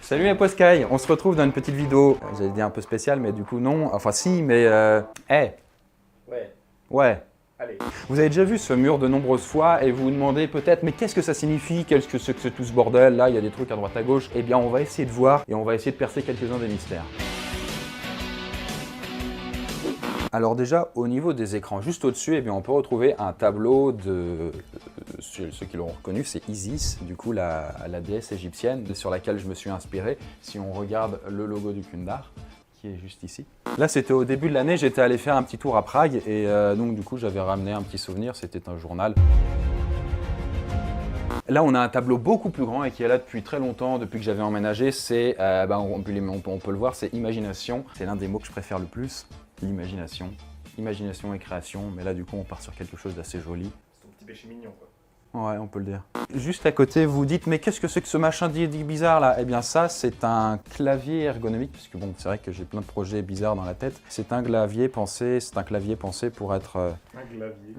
Salut mes Poscailles, on se retrouve dans une petite vidéo, j'allais dire un peu spéciale, mais du coup non, enfin si, mais Ouais. Allez. Vous avez déjà vu ce mur de nombreuses fois et vous vous demandez peut-être, mais qu'est-ce que ça signifie? Qu'est-ce que c'est que tout ce bordel? Là, il y a des trucs à droite à gauche. Eh bien, on va essayer de voir et on va essayer de percer quelques-uns des mystères. Alors déjà, au niveau des écrans, juste au-dessus, eh bien, on peut retrouver un tableau de... Ceux qui l'ont reconnu, c'est Isis, du coup la déesse égyptienne sur laquelle je me suis inspiré. Si on regarde le logo du Kundar, qui est juste ici. Là, c'était au début de l'année, j'étais allé faire un petit tour à Prague et donc du coup, j'avais ramené un petit souvenir, c'était un journal. Là, on a un tableau beaucoup plus grand et qui est là depuis très longtemps, depuis que j'avais emménagé. C'est, on peut le voir, c'est imagination. C'est l'un des mots que je préfère le plus, l'imagination. Imagination et création, mais là, du coup, on part sur quelque chose d'assez joli. C'est ton petit péché mignon, quoi. Ouais, on peut le dire. Juste à côté, vous dites, mais qu'est-ce que c'est que ce machin dit bizarre là? Eh bien ça, c'est un clavier ergonomique, parce que bon, c'est vrai que j'ai plein de projets bizarres dans la tête. C'est un clavier pensé pour être... Un clavier.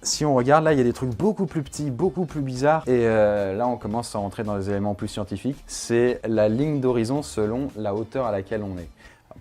Si on regarde, là, il y a des trucs beaucoup plus petits, beaucoup plus bizarres. Et là, on commence à rentrer dans des éléments plus scientifiques. C'est la ligne d'horizon selon la hauteur à laquelle on est.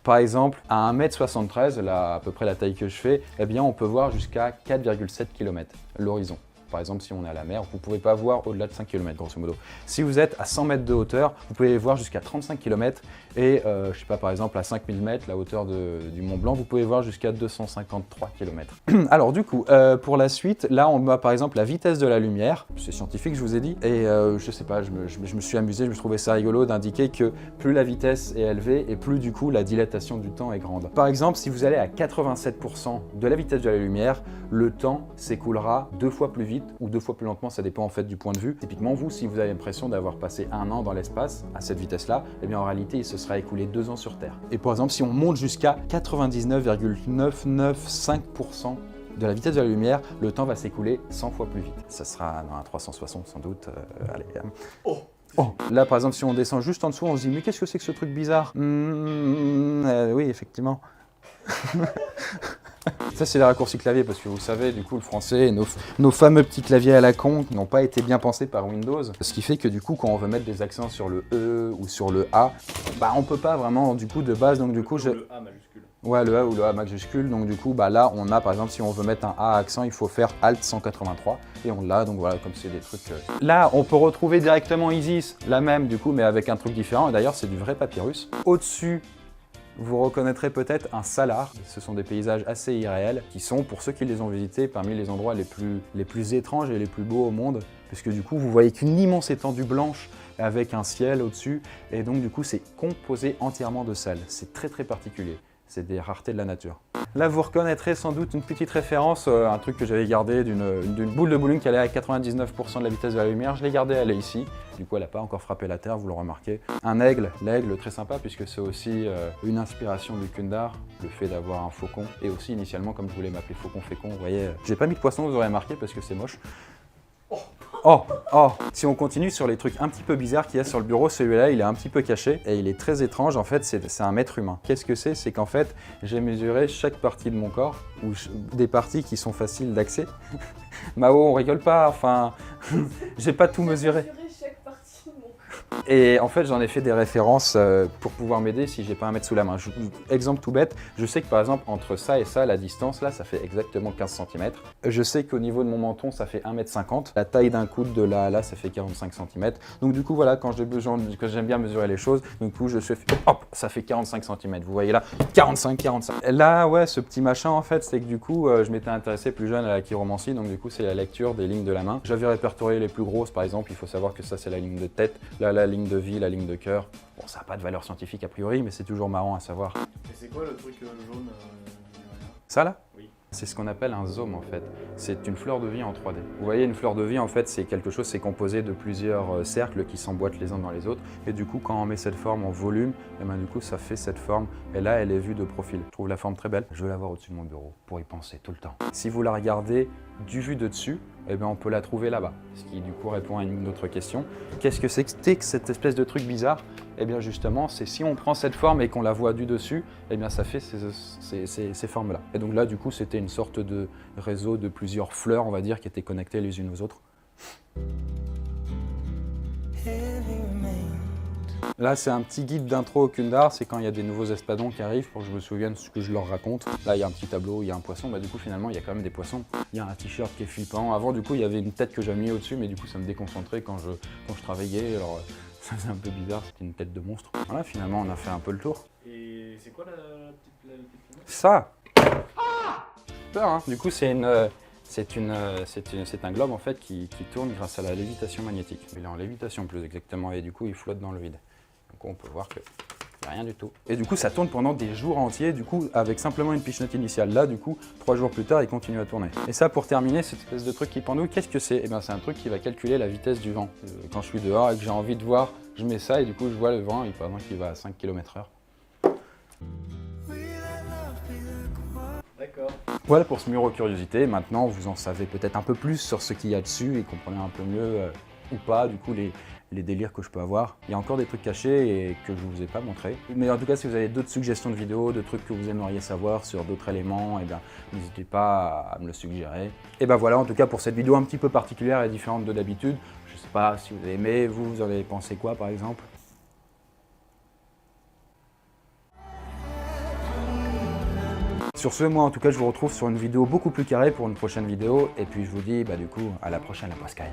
Par exemple, à 1m73, là, à peu près la taille que je fais, eh bien, on peut voir jusqu'à 4,7 km l'horizon. Par exemple, si on est à la mer, vous ne pouvez pas voir au-delà de 5 km, grosso modo. Si vous êtes à 100 mètres de hauteur, vous pouvez voir jusqu'à 35 km. Et, je sais pas, par exemple, à 5000 mètres, la hauteur du Mont Blanc, vous pouvez voir jusqu'à 253 km. Alors, du coup, pour la suite, là, on a par exemple la vitesse de la lumière. C'est scientifique, je vous ai dit. Et je sais pas, je me suis amusé, je me trouvais ça rigolo d'indiquer que plus la vitesse est élevée et plus, du coup, la dilatation du temps est grande. Par exemple, si vous allez à 87% de la vitesse de la lumière, le temps s'écoulera 2 fois plus vite ou 2 fois plus lentement, ça dépend en fait du point de vue. Typiquement, vous, si vous avez l'impression d'avoir passé 1 an dans l'espace à cette vitesse-là, eh bien en réalité, il se sera écoulé 2 ans sur Terre. Et par exemple, si on monte jusqu'à 99,995% de la vitesse de la lumière, le temps va s'écouler 100 fois plus vite. Ça sera dans un 360 sans doute. Allez. Oh. Là, par exemple, si on descend juste en dessous, on se dit « Mais qu'est-ce que c'est que ce truc bizarre ?» Oui, effectivement. Ça, c'est les raccourcis clavier parce que vous savez, du coup, le français, nos fameux petits claviers à la con n'ont pas été bien pensés par Windows. Ce qui fait que du coup, quand on veut mettre des accents sur le E ou sur le A, bah on peut pas vraiment, du coup, de base. Donc du coup, le A majuscule. Ouais, le A ou le A majuscule. Donc du coup, bah là, on a, par exemple, si on veut mettre un A accent, il faut faire Alt 183 et on l'a. Donc voilà, comme c'est des trucs. Là, on peut retrouver directement Isis, la même, du coup, mais avec un truc différent. Et d'ailleurs, c'est du vrai papyrus. Au-dessus, vous reconnaîtrez peut-être un salar. Ce sont des paysages assez irréels qui sont, pour ceux qui les ont visités, parmi les endroits les plus étranges et les plus beaux au monde. Puisque du coup, vous voyez qu'une immense étendue blanche avec un ciel au-dessus. Et donc du coup, c'est composé entièrement de sel. C'est très très particulier. C'est des raretés de la nature. Là, vous reconnaîtrez sans doute une petite référence, un truc que j'avais gardé d'une boule de bowling qui allait à 99% de la vitesse de la lumière. Je l'ai gardée, elle est ici. Du coup, elle n'a pas encore frappé la terre, vous le remarquez. Un aigle, l'aigle très sympa puisque c'est aussi une inspiration du Kundar, le fait d'avoir un faucon. Et aussi, initialement, comme je voulais m'appeler faucon fécond, vous voyez, j'ai pas mis de poisson, vous aurez remarqué parce que c'est moche. Oh! Si on continue sur les trucs un petit peu bizarres qu'il y a sur le bureau, celui-là, il est un petit peu caché et il est très étrange. En fait, c'est un être humain. Qu'est-ce que c'est? C'est qu'en fait, j'ai mesuré chaque partie de mon corps, ou des parties qui sont faciles d'accès. Mao, on rigole pas, enfin, j'ai pas tout mesuré. Et en fait, j'en ai fait des références pour pouvoir m'aider si j'ai pas un mètre sous la main. Exemple tout bête, je sais que par exemple, entre ça et ça, la distance, là, ça fait exactement 15 cm. Je sais qu'au niveau de mon menton, ça fait 1,50 m. La taille d'un coude de là à là, ça fait 45 cm. Donc du coup, voilà, quand j'aime bien mesurer les choses, du coup, je fais, hop, ça fait 45 cm. Vous voyez là, 45. Là, ouais, ce petit machin, en fait, c'est que du coup, je m'étais intéressé plus jeune à la chiromancie. Donc du coup, c'est la lecture des lignes de la main. J'avais répertorié les plus grosses, par exemple. Il faut savoir que ça, c'est la ligne de tête. Là, la ligne de vie, la ligne de cœur. Bon, ça n'a pas de valeur scientifique a priori, mais c'est toujours marrant à savoir. Et c'est quoi le truc jaune Ça là? Oui. C'est ce qu'on appelle un zome en fait. C'est une fleur de vie en 3D. Vous voyez, une fleur de vie en fait, c'est quelque chose, c'est composé de plusieurs cercles qui s'emboîtent les uns dans les autres. Et du coup, quand on met cette forme en volume, et ben, du coup, ça fait cette forme. Et là, elle est vue de profil. Je trouve la forme très belle. Je veux l'avoir au-dessus de mon bureau pour y penser tout le temps. Si vous la regardez du vu de dessus, eh bien, on peut la trouver là-bas. Ce qui du coup répond à une autre question. Qu'est-ce que c'était que cette espèce de truc bizarre? Eh bien justement, c'est si on prend cette forme et qu'on la voit du dessus, eh bien ça fait ces formes-là. Et donc là, du coup, c'était une sorte de réseau de plusieurs fleurs, on va dire, qui étaient connectées les unes aux autres. Là, c'est un petit guide d'intro au Kundar, c'est quand il y a des nouveaux espadons qui arrivent pour que je me souvienne ce que je leur raconte. Là, il y a un petit tableau, il y a un poisson, bah du coup finalement il y a quand même des poissons. Il y a un t-shirt qui est flippant. Avant du coup il y avait une tête que j'avais mis au-dessus, mais du coup ça me déconcentrait quand je travaillais, alors ça faisait un peu bizarre, c'était une tête de monstre. Voilà, finalement on a fait un peu le tour. Et c'est quoi la petite image? Ça peur, hein. Du coup c'est un globe en fait qui tourne grâce à la lévitation magnétique. Il est en lévitation plus exactement et du coup il flotte dans le vide. Donc on peut voir que y a rien du tout. Et du coup ça tourne pendant des jours entiers du coup avec simplement une pitch note initiale. Là du coup 3 jours plus tard il continue à tourner. Et ça pour terminer cette espèce de truc qui pendouille, qu'est-ce que c'est? Eh bien c'est un truc qui va calculer la vitesse du vent. Quand je suis dehors et que j'ai envie de voir, je mets ça et du coup je vois le vent et par exemple il va à 5 km/h. D'accord. Voilà pour ce mur curiosité. Maintenant, vous en savez peut-être un peu plus sur ce qu'il y a dessus et comprenez un peu mieux ou pas du coup les délires que je peux avoir. Il y a encore des trucs cachés et que je ne vous ai pas montré. Mais en tout cas, si vous avez d'autres suggestions de vidéos, de trucs que vous aimeriez savoir sur d'autres éléments, eh bien, n'hésitez pas à me le suggérer. Et ben voilà, en tout cas pour cette vidéo un petit peu particulière et différente de d'habitude. Je ne sais pas si vous avez aimé, vous en avez pensé quoi par exemple? Sur ce, moi en tout cas, je vous retrouve sur une vidéo beaucoup plus carrée pour une prochaine vidéo. Et puis je vous dis, bah du coup, à la prochaine, la Pascal.